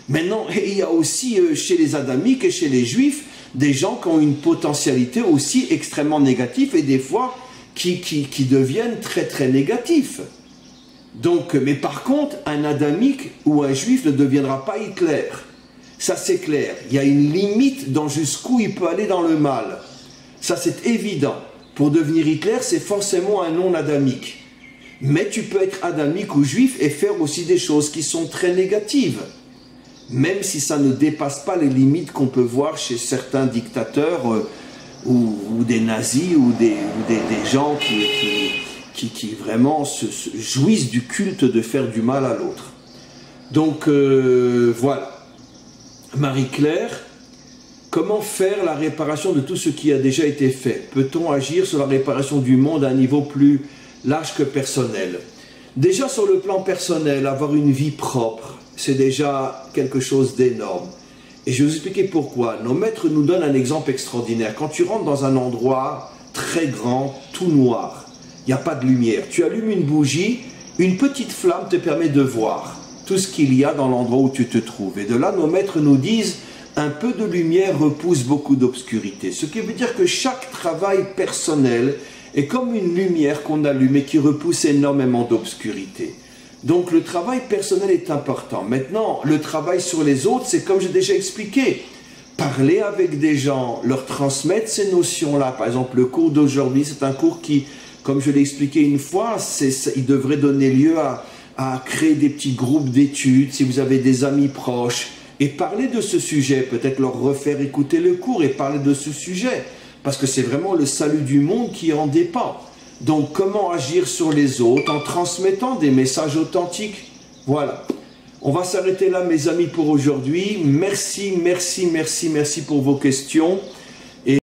Maintenant, il y a aussi chez les adamiques et chez les juifs des gens qui ont une potentialité aussi extrêmement négative et des fois qui deviennent très très négatifs. Donc, mais par contre, un adamique ou un juif ne deviendra pas Hitler. Ça c'est clair. Il y a une limite dans jusqu'où il peut aller dans le mal. Ça c'est évident. Pour devenir Hitler, c'est forcément un non-adamique. Mais tu peux être adamique ou juif et faire aussi des choses qui sont très négatives. Même si ça ne dépasse pas les limites qu'on peut voir chez certains dictateurs ou des nazis ou des gens qui vraiment jouissent du culte de faire du mal à l'autre. Donc voilà. Marie-Claire, comment faire la réparation de tout ce qui a déjà été fait? Peut-on agir sur la réparation du monde à un niveau plus large que personnel? Déjà sur le plan personnel, avoir une vie propre, c'est déjà quelque chose d'énorme. Et je vais vous expliquer pourquoi. Nos maîtres nous donnent un exemple extraordinaire. Quand tu rentres dans un endroit très grand, tout noir, il n'y a pas de lumière. Tu allumes une bougie, une petite flamme te permet de voir tout ce qu'il y a dans l'endroit où tu te trouves. Et de là, nos maîtres nous disent, un peu de lumière repousse beaucoup d'obscurité. Ce qui veut dire que chaque travail personnel est comme une lumière qu'on allume et qui repousse énormément d'obscurité. Donc le travail personnel est important. Maintenant, le travail sur les autres, c'est comme j'ai déjà expliqué. Parler avec des gens, leur transmettre ces notions-là. Par exemple, le cours d'aujourd'hui, c'est un cours qui, comme je l'ai expliqué une fois, il devrait donner lieu à créer des petits groupes d'études. Si vous avez des amis proches, et parler de ce sujet, peut-être leur refaire écouter le cours et parler de ce sujet, parce que c'est vraiment le salut du monde qui en dépend. Donc comment agir sur les autres en transmettant des messages authentiques? Voilà. On va s'arrêter là, mes amis, pour aujourd'hui. Merci, merci, merci, merci pour vos questions. Et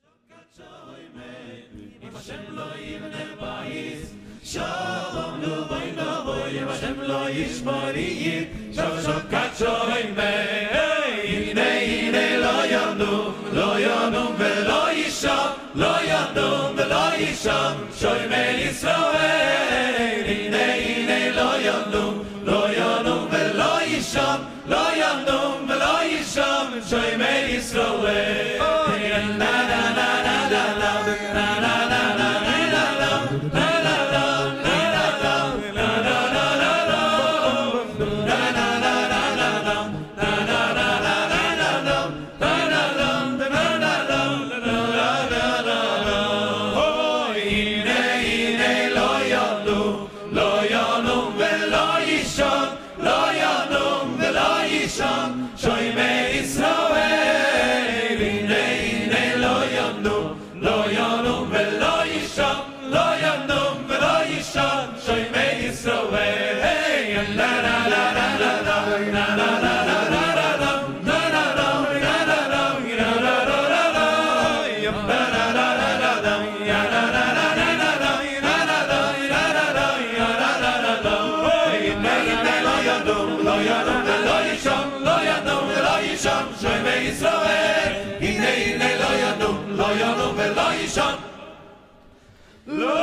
Lo